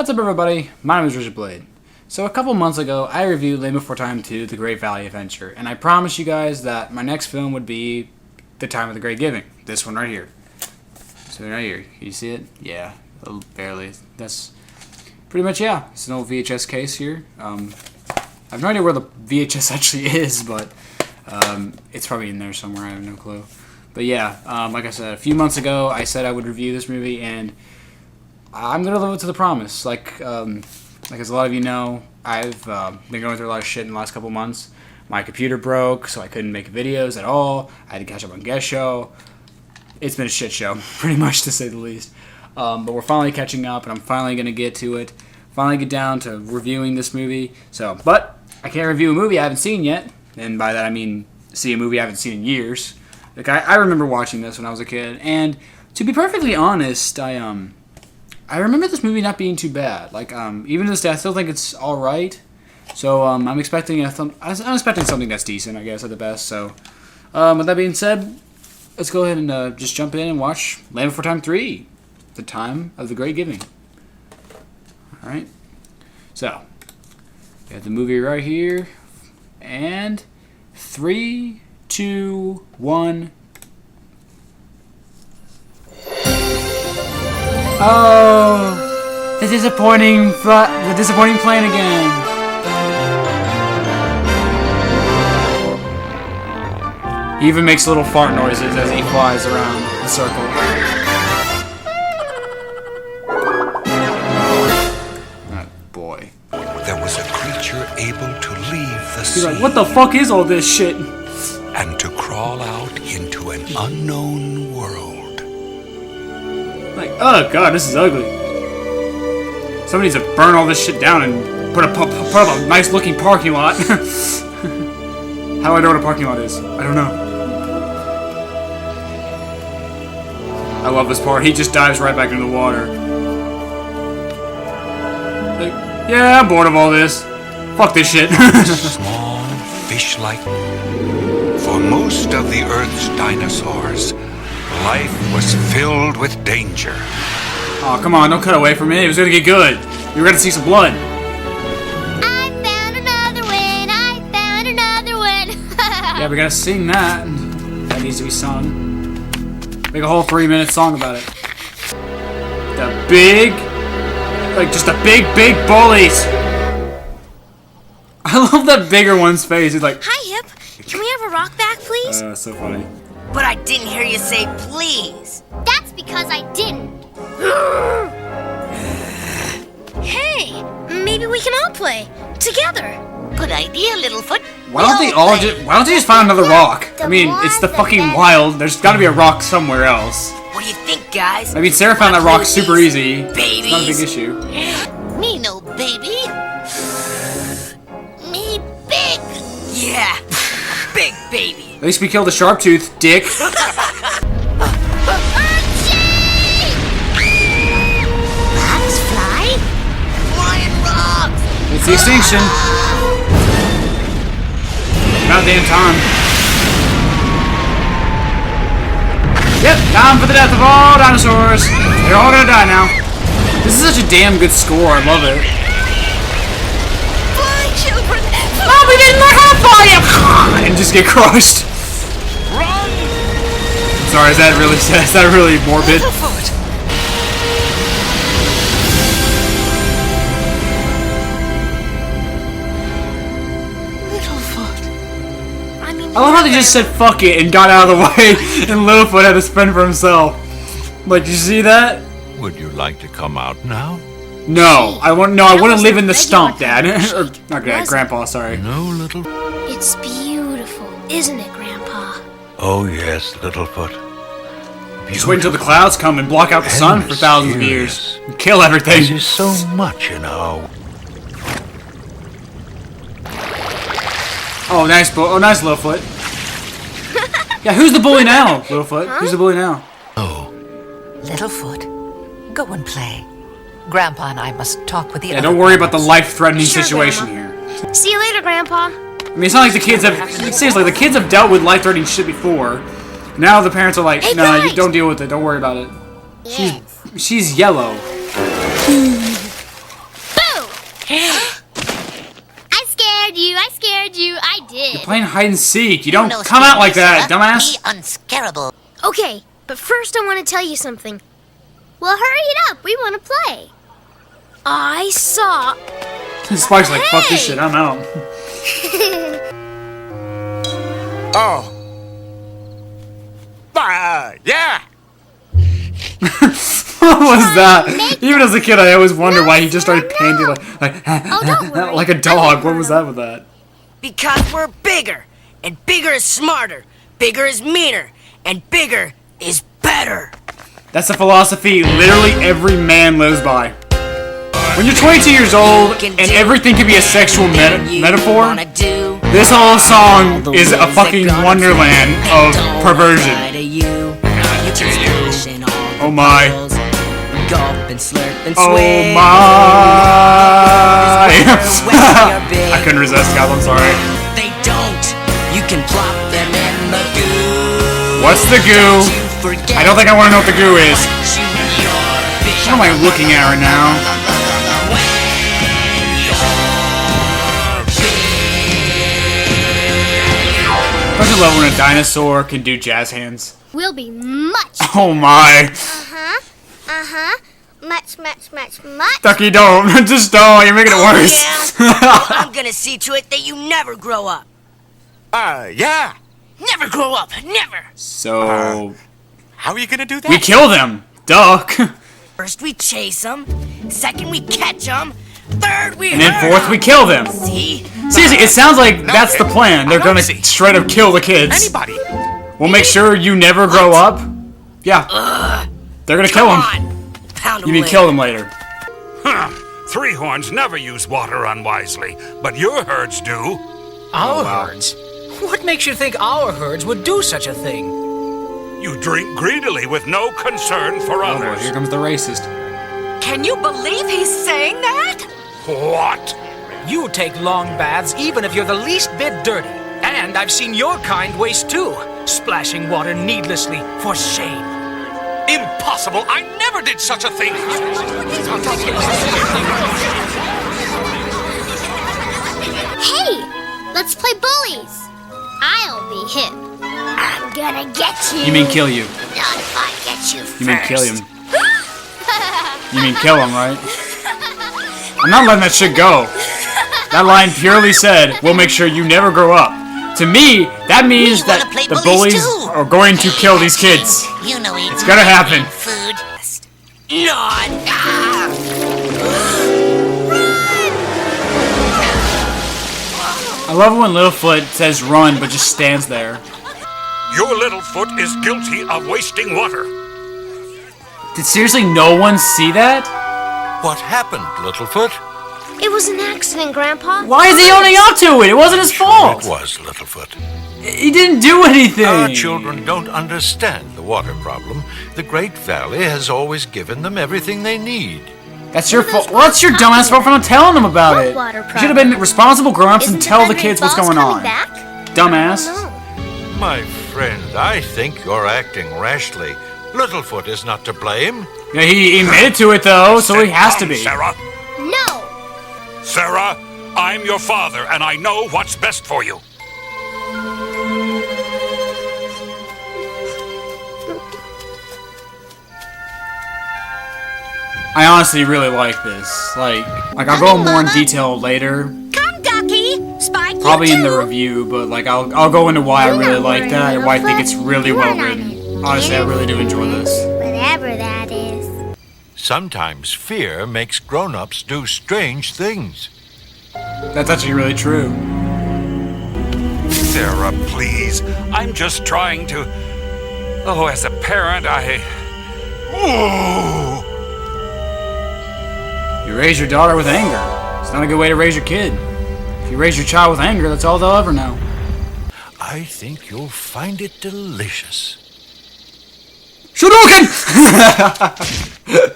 What's up, everybody? My name is RaisorBlade. So a couple months ago, I reviewed Land Before Time 2, The Great Valley Adventure, and I promised you guys that my next film would be The Time of the Great Giving. This one right here. So right here. Can you see it? Yeah, barely. That's pretty much, yeah. It's an old VHS case here. I have no idea where the VHS actually is, but it's probably in there somewhere. I have no clue. But yeah, like I said, a few months ago, I said I would review this movie, and I'm gonna live up to the promise. Like as a lot of you know, I've been going through a lot of shit in the last couple months. My computer broke, so I couldn't make videos at all. I had to catch up on guest show. It's been a shit show, pretty much, to say the least. But we're finally catching up, and I'm finally gonna get to it. Finally get down to reviewing this movie. But I can't review a movie I haven't seen yet, and by that I mean see a movie I haven't seen in years. Like I remember watching this when I was a kid, and to be perfectly honest, I remember this movie not being too bad. Like, even to this day, I still think it's all right. So, I'm expecting something that's decent, I guess, at the best. So, with that being said, let's go ahead and just jump in and watch Land Before Time 3, The Time of the Great Giving. All right. So, we have the movie right here, and 3, 2, 1. Oh, the disappointing plane again. He even makes little fart noises as he flies around the circle. Oh boy. There was a creature able to leave the sea. He's like, what the fuck is all this shit? And to crawl out into an unknown world. Like, oh god, this is ugly. Somebody needs to burn all this shit down and put up a nice looking parking lot. How do I know what a parking lot is? I don't know. I love this part. He just dives right back into the water. Like, yeah, I'm bored of all this. Fuck this shit. Small, fish-like. For most of the Earth's dinosaurs, life was filled with danger. Oh, come on, don't cut away from it. It was gonna get good. You were gonna see some blood. I found another one. I found another one. Yeah, we gotta sing that. That needs to be sung. Make a whole 3-minute song about it. The big, just the big bullies. I love that bigger one's face. He's like, Hi, Hip. Can we have a rock back, please? So funny. But I didn't hear you say please. That's because I didn't. Hey, maybe we can all play together. Good idea, Littlefoot. Why don't they just find another rock? I mean, it's the fucking wild. There's gotta be a rock somewhere else. What do you think, guys? I mean, Sarah found that rock super easy. Babies. It's not a big issue. Me no baby. Me big. Yeah, big baby. At least we killed a sharp tooth, dick. Rocks fly? Flying rocks. It's the extinction. About damn time. Yep, time for the death of all dinosaurs. They're all gonna die now. This is such a damn good score. I love it. Fly, children. Oh, we didn't let her fly! And just get crushed. Run. Sorry, is that really morbid? Littlefoot. I love how they just said fuck it and got out of the way, and Littlefoot had to sprint for himself. Like, did you see that? Would you like to come out now? No, I want to live in the stump, Dad. Okay, Grandpa, sorry. No, little... It's beautiful, isn't it, Grandpa? Oh, yes, Littlefoot. Just wait until the clouds come and block out the sun for thousands of years. And kill everything. There's so much in our... Oh, nice, nice, Littlefoot. Yeah, who's the bully now, Littlefoot? Who's the bully now? Oh. Littlefoot, go and play. Grandpa and I must talk with the Yeah, other don't worry about the animals. life-threatening Sure, situation Grandma. here. See you later, Grandpa. I mean, it's not like the kids have... Seriously, the kids have dealt with life-threatening shit before. Now the parents are like, Hey, no, you guys! don't deal with it. Don't worry about it. Yeah. She's yellow. playing hide and seek. You No don't come out like that, Sarah. dumbass. Be unscarable. Okay, but first I want to tell you something. Well, hurry it up. We want to play. I saw... Spike's like, fuck this Hey! shit, I'm out. Oh. Yeah. What was that? Even as a kid, I always wondered why he just started panting like don't worry. like a dog. What was that with that? Because we're bigger. And bigger is smarter. Bigger is meaner. And bigger is better. That's a philosophy literally every man lives by. When you're 22 years old and everything can be a sexual metaphor, this whole song is a fucking wonderland of perversion. Oh my. Oh my. I couldn't resist, guys, I'm sorry. They don't. You can plop them in the goo. What's the goo? I don't think I want to know what the goo is. What am I looking at right now? I just love when a dinosaur can do jazz hands. We'll be much... Oh my. Much. Ducky, don't. Just don't. You're making it worse. Well, I'm gonna see to it that you never grow up. Yeah. Never grow up. Never. So, How are you gonna do that? we kill them. Duh. First we chase them. Second we catch them. Third we And then hurt fourth, 'em. we kill them. See? Seriously, it sounds like that's the plan. They're gonna straight up kill the kids. Anybody? We'll make sure you never grow up. Yeah. They're gonna kill Come them. on. Pound 'em You mean later. kill them later. Huh. Three horns never use water unwisely, but your herds do. Our herds? What makes you think our herds would do such a thing? You drink greedily with no concern for Oh boy, others. here comes the racist. Can you believe he's saying that? What? You take long baths even if you're the least bit dirty. And I've seen your kind waste too, splashing water needlessly for shame. Impossible! I never did such a thing! Hey, let's play bullies. I'll be hip. I'm gonna get you. You mean kill you? Not if I get you first. You mean kill him? You mean kill him, right? I'm not letting that shit go. That line purely said, we'll make sure you never grow up. To me, that means We wanna that play the bullies bullies too. are going to kill these kids. You know eating. It's gonna happen. Food. Nod. I love when Littlefoot says run, but just stands there. Your Littlefoot is guilty of wasting water. Did seriously no one see that? What happened, Littlefoot? It was an accident, Grandpa. Why is he owning up to it? It wasn't his fault. It was, Littlefoot. He didn't do anything. Our children don't understand the water problem. The Great Valley has always given them everything they need. That's your fault. Well, that's your dumbass fault for not telling them about What it. water You should have been responsible grown-ups and Isn't tell the Thundering kids what's Falls going coming on. Back? Dumbass. No. My friend, I think you're acting rashly. Littlefoot is not to blame. Yeah, he admitted to it though, so he has to Come, be. Sarah. No. Sarah, I'm your father, and I know what's best for you. I honestly really like this. Like I'll go more in detail later, Come, Ducky. Spike, probably you in the too. review. But like I'll go into why I You're really not like worried, that and why I think Littlefoot. it's really You well are not written. an Honestly, I really do enjoy this. Whatever that is. Sometimes fear makes grown-ups do strange things. That's actually really true. Sarah, please. I'm just trying to... Oh, as a parent, Ooh. You raise your daughter with anger. It's not a good way to raise your kid. If you raise your child with anger, that's all they'll ever know. I think you'll find it delicious. Shuriken!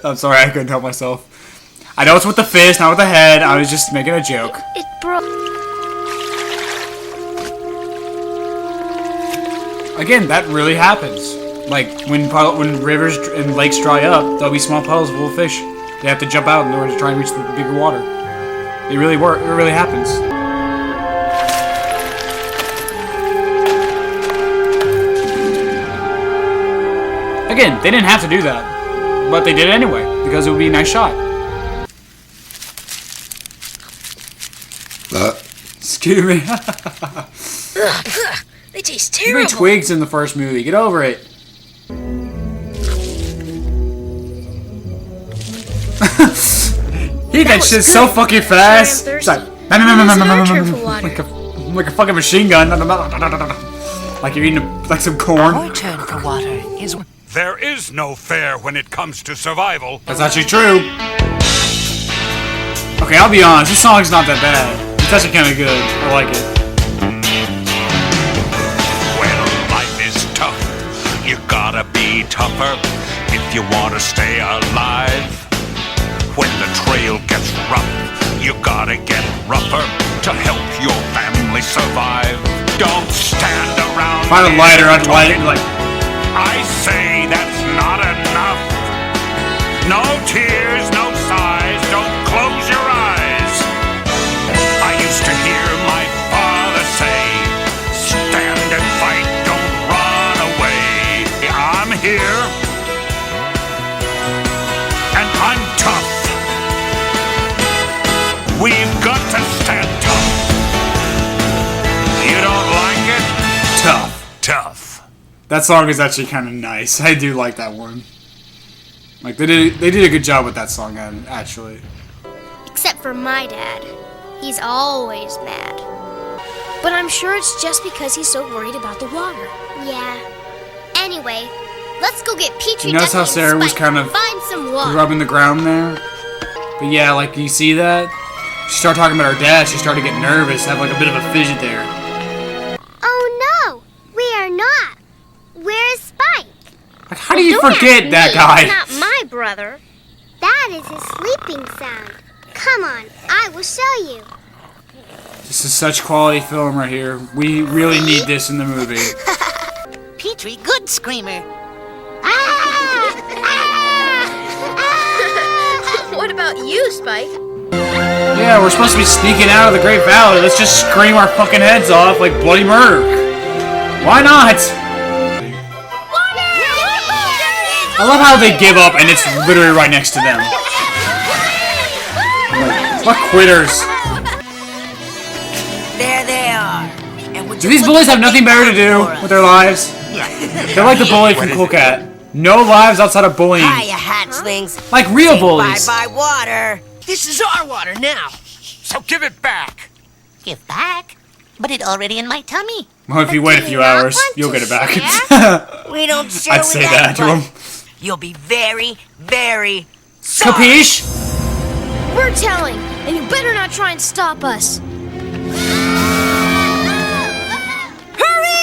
I'm sorry, I couldn't help myself. I know it's with the fist, not with the head. I was just making a joke. It broke. Again, that really happens. Like, when rivers and lakes dry up, there'll be small puddles full of fish. They have to jump out in order to try and reach the bigger water. It really happens. Again, they didn't have to do that, but they did it anyway because it would be a nice shot. Excuse me. They taste Too many terrible. twigs in the first movie. Get over it. He eat that shit so fucking fast. It's like, like a fucking machine gun. Like you're eating like some corn. Our turn for water is... There is no fair when it comes to survival. That's actually true. Okay, I'll be honest. This song's not that bad. It's actually kind of good. I like it. When life is tough, you gotta be tougher if you wanna stay alive. When the trail gets rough, you gotta get rougher to help your family survive. Don't stand around. Find a lighter, I'd light it. Like, I say that's not enough. No tears, no sighs, don't close your eyes. I used to hear my father say, stand and fight, don't run away. I'm here, and I'm tough. We've got to stand tough. You don't like it? tough. Tough. That song is actually kind of nice. I do like that one. Like they did a good job with that song, actually. Except for my dad. He's always mad. But I'm sure it's just because he's so worried about the water. Yeah. Anyway, let's go get Petrie. You notice how Sarah was kind of find some water. rubbing the ground there? But yeah, like you see that? She started talking about her dad. She started getting nervous, have like a bit of a fidget there. Oh no, we are not. Where is Spike? Like, how do you forget that guy? Not my brother. That is his sleeping sound. Come on, I will show you. This is such quality film right here. We really need this in the movie. Petrie, good screamer. What about you, Spike? Yeah, we're supposed to be sneaking out of the Great Valley. Let's just scream our fucking heads off like bloody murder. Why not? I love how they give up and it's literally right next to them. Like, what quitters? There they are. And would Do you these look bullies what have nothing they better to found do for us? with their lives? They're like the bully from Cool Cat. No lives outside of bullying. Hiya, hatchlings. Like real Say bullies. bye-bye water. This is our water now. So give it back. Give back? But it already in my tummy. Well, if you wait a few hours, you'll get it back. We don't share I'd with say that to anyone. him. You'll be very, very sorry. Capiche? We're telling, and you better not try and stop us.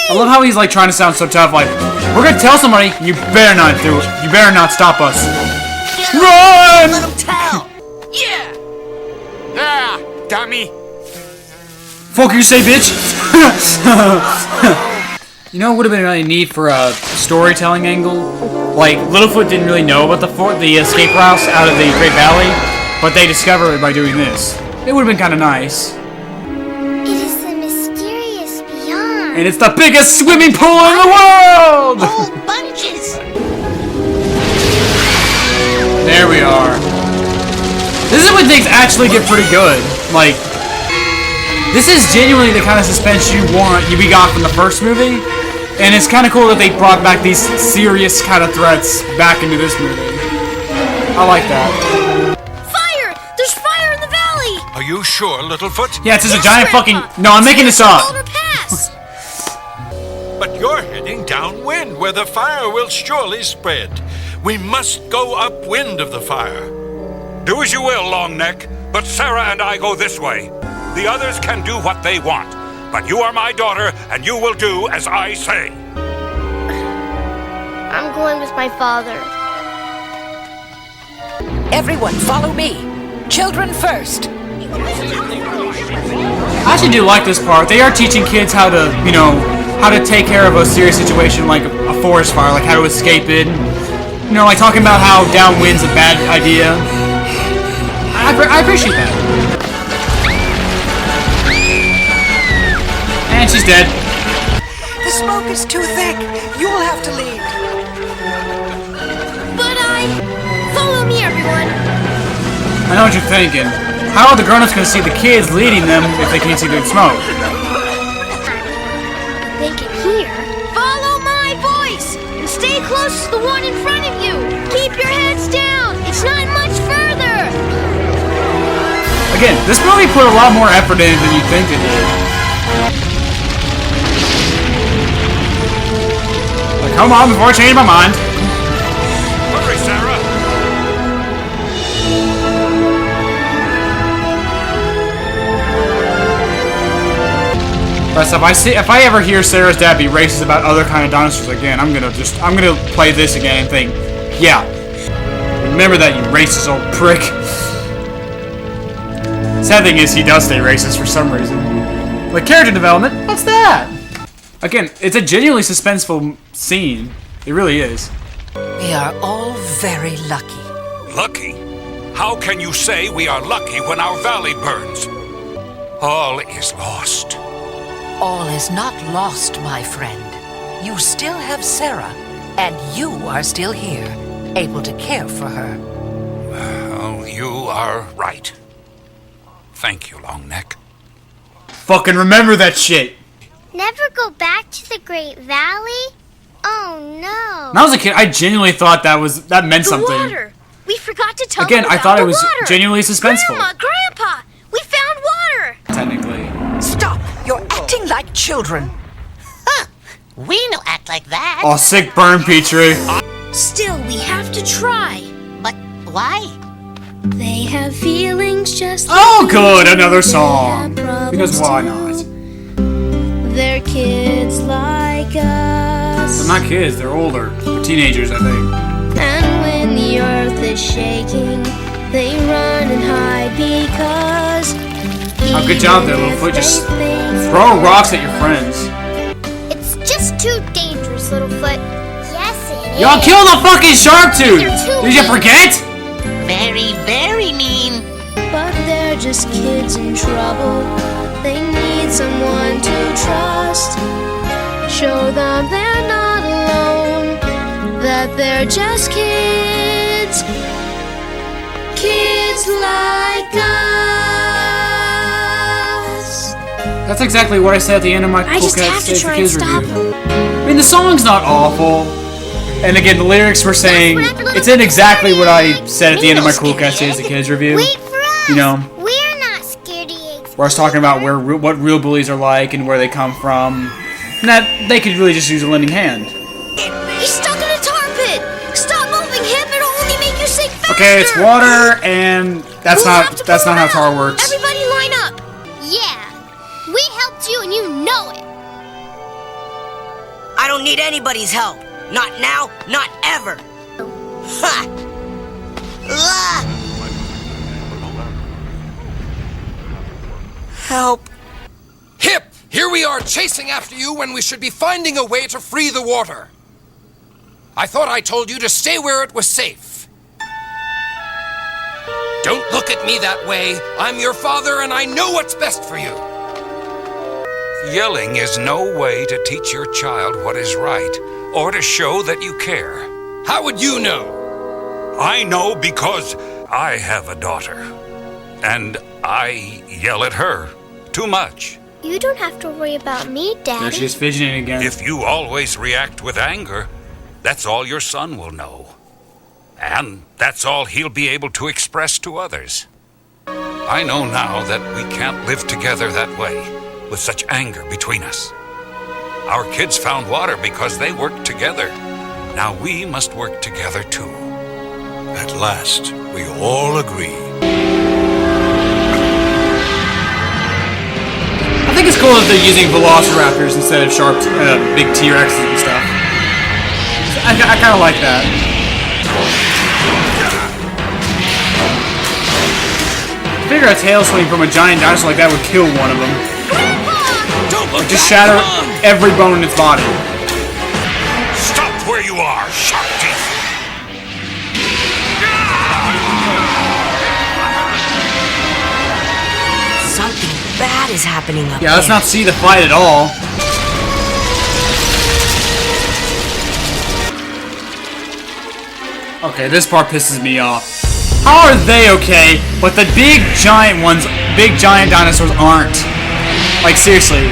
I love how he's like trying to sound so tough, like, we're gonna tell somebody, you better not do it. You better not stop us. Run! Let them tell. Yeah. Ah, dummy. Fuck you say, bitch! You know what would have been really neat for a storytelling angle? Like, Littlefoot didn't really know about the escape routes out of the Great Valley, but they discovered it by doing this. It would have been kind of nice. It is the mysterious beyond. And it's the biggest swimming pool in the world! Whole bunches. There we are. This is when things actually get pretty good. Like, this is genuinely the kind of suspense you got from the first movie. And it's kind of cool that they brought back these serious kind of threats back into this movie. I like that. Fire! There's fire in the valley! Are you sure, Littlefoot? Yeah, it's just a Yes, giant Grandpa. fucking... No, I'm making this up. Boulder Pass! But you're heading downwind, where the fire will surely spread. We must go upwind of the fire. Do as you will, Longneck, but Sarah and I go this way. The others can do what they want, but you are my daughter, and you will do as I say. I'm going with my father. Everyone, follow me. Children first. I actually do like this part. They are teaching kids how to, you know, how to take care of a serious situation like a forest fire, like how to escape it. You know, like talking about how downwind's a bad idea. I appreciate that. And she's dead. The smoke is too thick. You'll have to lead. everyone. I know what you're thinking. How are the grown-ups gonna see the kids leading them if they can't see the smoke? They can hear. Follow my voice and stay close to the one in front of you. Keep your heads down. It's not much further. Again, this movie put a lot more effort in than you think it did. Like, come on before I change my mind. Hurry, Sarah! But if I ever hear Sarah's dad be racist about other kind of dinosaurs again, I'm gonna play this again and think, yeah, remember that, you racist old prick. Sad thing is, he does stay racist for some reason. Like, character development, what's that? Again, it's a genuinely suspenseful scene. It really is. We are all very lucky. Lucky? How can you say we are lucky when our valley burns? All is lost. All is not lost, my friend. You still have Sarah, and you are still here, able to care for her. Well, you are right. Thank you, Longneck. Fucking remember that shit. Never go back to the Great Valley? Oh no. When I was a kid, I genuinely thought that meant something. Water. We forgot to tell Again, them I about thought the it was water. genuinely suspenseful. Grandma, Grandpa, we found water. Technically. Stop! You're acting like children. We don't act like that. Oh, sick burn, Petrie. Still, we have to try. But why? They have feelings just Oh, like good, we do. another They song. have problems Because why too. not? They're kids like us. They're not kids, they're older. They're teenagers, I think. And when the earth is shaking, they run and hide because. Oh, good job there, Littlefoot. Just throw rocks at your friends. It's just too dangerous, Littlefoot. Yes, it Y'all is. killed a fucking shark tooth! They're too Did you mean. forget? Very, very mean. But they're just kids in trouble. They need someone to trust. Show them they're not alone. That they're just kids. Kids like us. That's exactly what I said at the end of my I Cool just Cat have to Stays for try and Kids stop review. them. I mean, the song's not awful. And again, the lyrics were saying, That's what it's in exactly what I Littlefoot said at the end of my Cool Cat scared. Stays for Kids review. Wait for us. You know, We're not scaredy eggs. where I was talking about what real bullies are like and where they come from. And that they could really just use a lending hand. He's stuck in a tar pit. Stop moving him. It'll only make you sink faster. Okay, it's water, and that's We'll have to not pull how him tar out. works. Everybody line up. Yeah. We helped you and you know it. I don't need anybody's help. Not now, not ever. Ha! Ah! Help. Hip! Here we are chasing after you when we should be finding a way to free the water. I thought I told you to stay where it was safe. Don't look at me that way. I'm your father and I know what's best for you. Yelling is no way to teach your child what is right, or to show that you care. How would you know? I know because I have a daughter. And I yell at her too much. You don't have to worry about me, There Daddy. she's fidgeting again. If you always react with anger, that's all your son will know. And that's all he'll be able to express to others. I know now that we can't live together that way, with such anger between us. Our kids found water because they worked together. Now we must work together too. At last, we all agree. I think it's cool that they're using velociraptors instead of sharp, big T-Rexes and stuff. I kind of like that. I figure a tail swing from a giant dinosaur like that would kill one of them. Don't look Just back. shatter Come on. every bone in its body. Stop where you are, shark teeth! Something bad is happening up Yeah, let's there. not see the fight at all. Okay, this part pisses me off. How are they okay, but the big giant ones, big giant dinosaurs aren't? Like, seriously.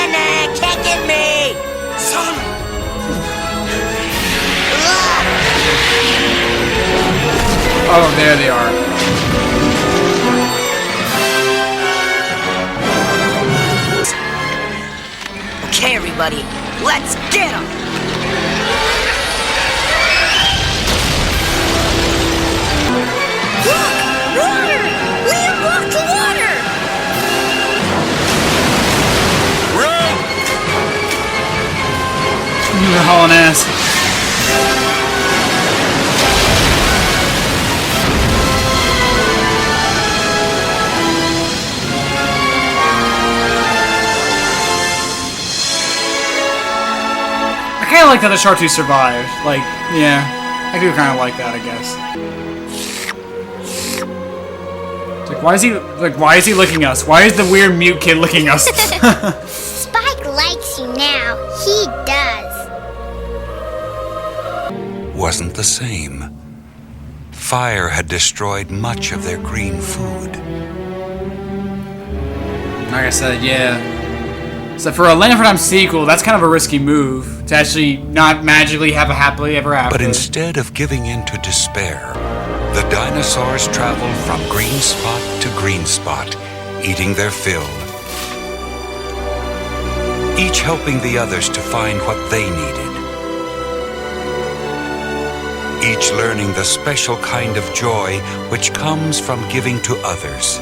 Nah, can't get me! Son! Oh, there they are. Okay, everybody, let's get them! Look! Water! Liam blocked the water! You're hauling ass. I kind of like that the Shark-Tooth survived. Like, yeah, I do kind of like that, I guess. It's like, why is he licking us? Why is the weird mute kid licking us? Spike likes you now. He does. Wasn't the same. Fire had destroyed much of their green food. Like I said, yeah. So for a Land Before Time sequel, that's kind of a risky move to actually not magically have a happily ever after. But instead of giving in to despair, the dinosaurs traveled from green spot to green spot, eating their fill. Each helping the others to find what they needed. Each learning the special kind of joy which comes from giving to others.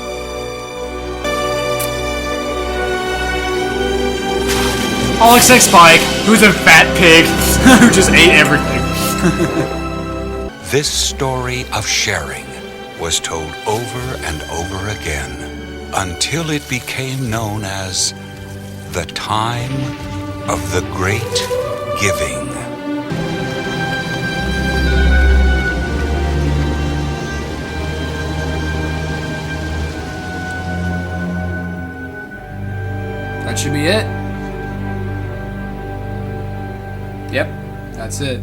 All except Spike, who's a fat pig who just ate everything. This story of sharing was told over and over again until it became known as the time of the great giving. That should be it. Yep, that's it.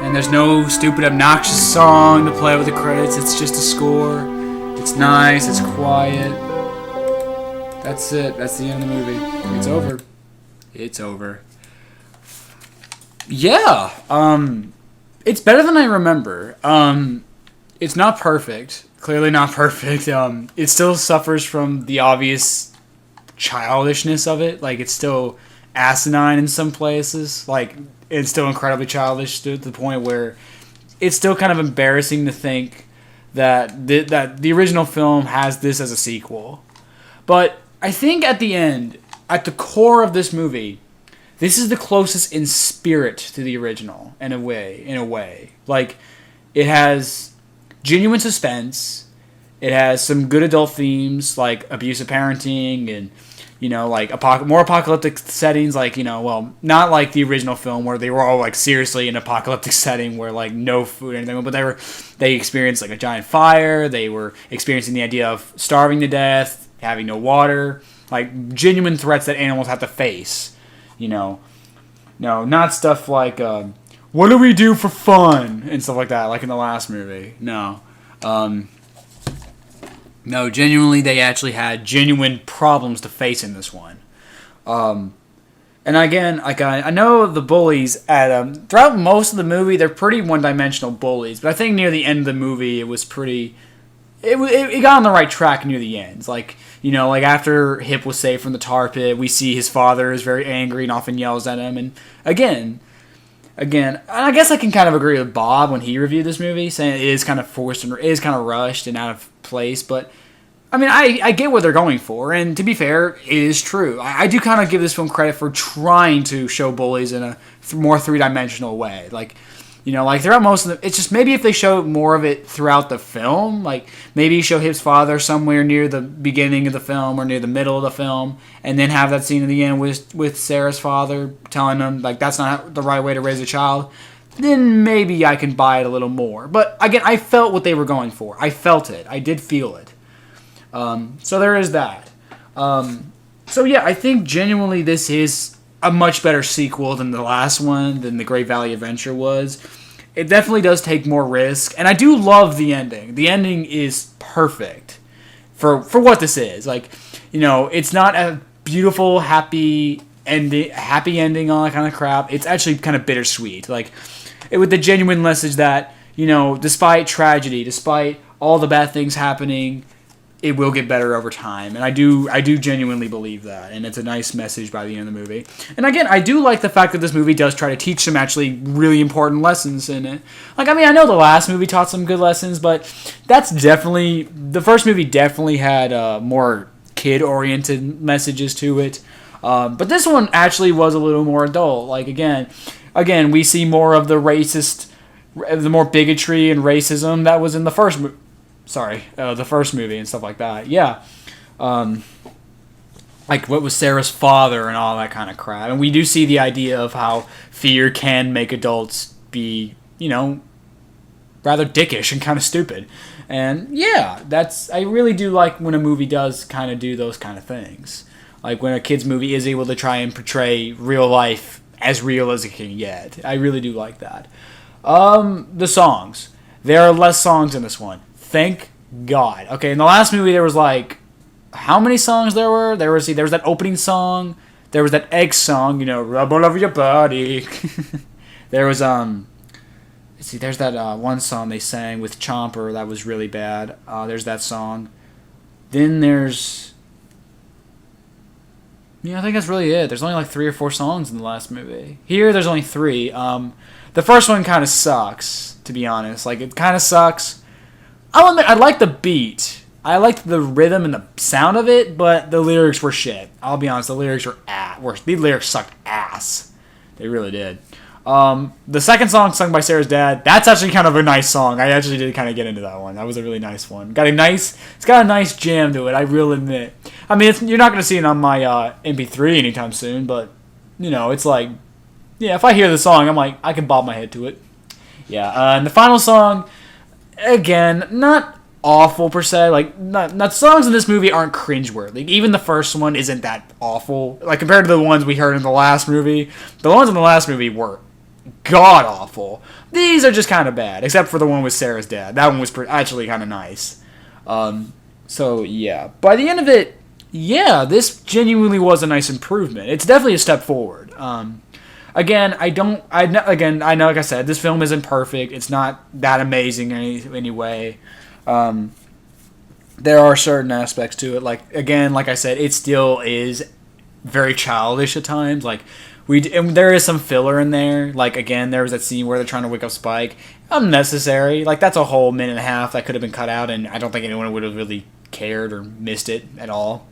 And there's no stupid obnoxious song to play with the credits, it's just a score. It's nice, it's quiet. That's it, that's the end of the movie. It's over. It's over. Yeah, it's better than I remember. It's not perfect. Clearly not perfect. It still suffers from the obvious childishness of it. Like, it's still asinine in some places. Like, it's still incredibly childish to the point where it's still kind of embarrassing to think that the original film has this as a sequel. But I think at the end, at the core of this movie, this is the closest in spirit to the original in a way. Like, it has genuine suspense. It has some good adult themes like abusive parenting and, you know, like more apocalyptic settings, like, you know, well, not like the original film where they were all like seriously in an apocalyptic setting where like no food or anything, but they experienced like a giant fire. They were experiencing the idea of starving to death, having no water, like genuine threats that animals have to face. You know, no, not stuff like what do we do for fun and stuff like that, like in the last movie. No. No, genuinely, they actually had genuine problems to face in this one. And again, like I know the bullies at throughout most of the movie, they're pretty one-dimensional bullies. But I think near the end of the movie, it was pretty. It got on the right track near the end. Like, you know, like after Hip was saved from the tar pit, we see his father is very angry and often yells at him. And again, I guess I can kind of agree with Bob when he reviewed this movie, saying it is kind of forced and it is kind of rushed and out of place. But I mean, I get what they're going for, and to be fair, it is true. I do kind of give this film credit for trying to show bullies in a more three-dimensional way. Like, you know, like throughout most of the, it's just maybe if they show more of it throughout the film, like maybe show Hip's father somewhere near the beginning of the film or near the middle of the film, and then have that scene at the end with Sarah's father telling them like that's not the right way to raise a child. Then maybe I can buy it a little more. But again, I felt what they were going for. I felt it. I did feel it. So there is that. So yeah, I think genuinely this is a much better sequel than the last one, than the Great Valley Adventure was. It definitely does take more risk, and I do love the ending. The ending is perfect for what this is. Like, you know, it's not a beautiful, happy ending, all that kind of crap. It's actually kind of bittersweet. Like, with the genuine message that, you know, despite tragedy, despite all the bad things happening, it will get better over time. And I do genuinely believe that. And it's a nice message by the end of the movie. And again, I do like the fact that this movie does try to teach some actually really important lessons in it. Like, I mean, I know the last movie taught some good lessons, but the first movie definitely had more kid-oriented messages to it. But this one actually was a little more adult. Like, again, we see more of the more bigotry and racism that was in the first movie. The first movie and stuff like that. Yeah. Like what was Sarah's father and all that kind of crap. And we do see the idea of how fear can make adults be, you know, rather dickish and kind of stupid. And yeah, I really do like when a movie does kind of do those kind of things. Like when a kid's movie is able to try and portray real life as real as it can get. I really do like that. The songs. There are less songs in this one. Thank God. Okay, in the last movie there was like, how many songs there were? There was that opening song. There was that egg song, you know, rub all over your body. There was there's that one song they sang with Chomper that was really bad. There's that song. Then there's, I think that's really it. There's only like 3 or 4 songs in the last movie. Here there's only 3. The first one kind of sucks, to be honest. Like, it kind of sucks. I'll admit, I like the beat. I liked the rhythm and the sound of it, but the lyrics were shit. I'll be honest, the lyrics were worse. The lyrics sucked ass. They really did. The second song sung by Sarah's dad, that's actually kind of a nice song. I actually did kind of get into that one. That was a really nice one. It's got a nice jam to it, I will admit. I mean, you're not going to see it on my MP3 anytime soon, but, you know, it's like, yeah, if I hear the song, I'm like, I can bob my head to it. Yeah, and the final song, again, not awful per se. Like, not songs in this movie aren't cringeworthy. Even the first one isn't that awful. Like, compared to the ones we heard in the last movie, the ones in the last movie were god awful. These are just kind of bad, except for the one with Sarah's dad. That one was actually kind of nice. So yeah, by the end of it, yeah, this genuinely was a nice improvement. It's definitely a step forward. Again, I know, like I said, this film isn't perfect. It's not that amazing in any way. There are certain aspects to it. Like I said, it still is very childish at times. Like, and there is some filler in there. Like, again, there was that scene where they're trying to wake up Spike. Unnecessary. Like, that's a whole minute and a half that could have been cut out, and I don't think anyone would have really cared or missed it at all.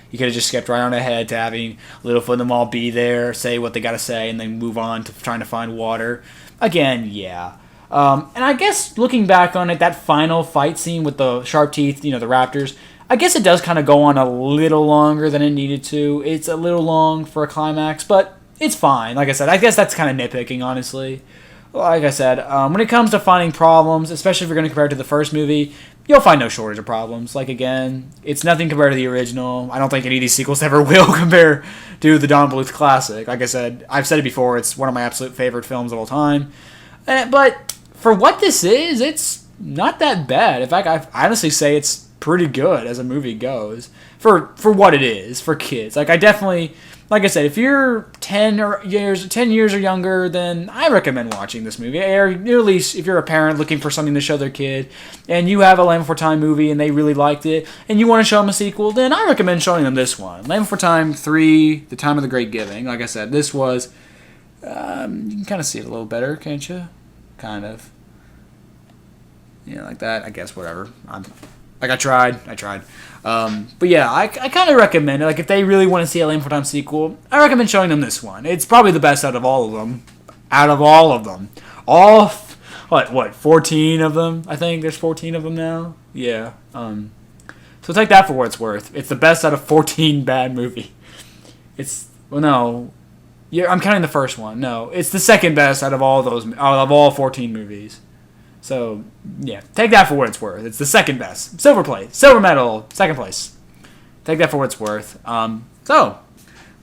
You could have just skipped right on ahead to having Littlefoot and them all be there, say what they got to say, and then move on to trying to find water. Again, yeah. And I guess looking back on it, that final fight scene with the sharp teeth, the raptors, I guess it does kind of go on a little longer than it needed to. It's a little long for a climax, but it's fine. Like I said, I guess that's kind of nitpicking, honestly. Like I said, when it comes to finding problems, especially if you're going to compare it to the first movie, you'll find no shortage of problems. Like, again, it's nothing compared to the original. I don't think any of these sequels ever will compare to the Don Bluth classic. Like I said, I've said it before, it's one of my absolute favorite films of all time. But for what this is, it's not that bad. In fact, I honestly say it's pretty good as a movie goes. For what it is, for kids. Like, I definitely... Like I said, if you're 10 years or younger, then I recommend watching this movie. Or at least if you're a parent looking for something to show their kid, and you have a Land Before Time movie and they really liked it, and you want to show them a sequel, then I recommend showing them this one. Land Before Time 3, The Time of the Great Giving. Like I said, this was... you can kind of see it a little better, can't you? Kind of. Yeah, like that. I guess, whatever. I tried. But yeah, I kind of recommend it. Like, if they really want to see a Land Before Time sequel, I recommend showing them this one. It's probably the best out of all of them. All, 14 of them? I think there's 14 of them now. Yeah. So take that for what it's worth. It's the best out of 14 bad movie. I'm counting the first one. No, it's the second best out of all 14 movies. So, yeah, take that for what it's worth. It's the second best. Silver medal, second place. Take that for what it's worth. So,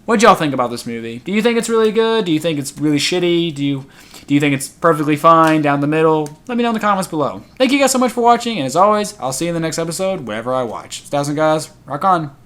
what'd y'all think about this movie? Do you think it's really good? Do you think it's really shitty? Do you think it's perfectly fine, down the middle? Let me know in the comments below. Thank you guys so much for watching, and as always, I'll see you in the next episode, wherever I watch. Stay awesome, guys. Rock on.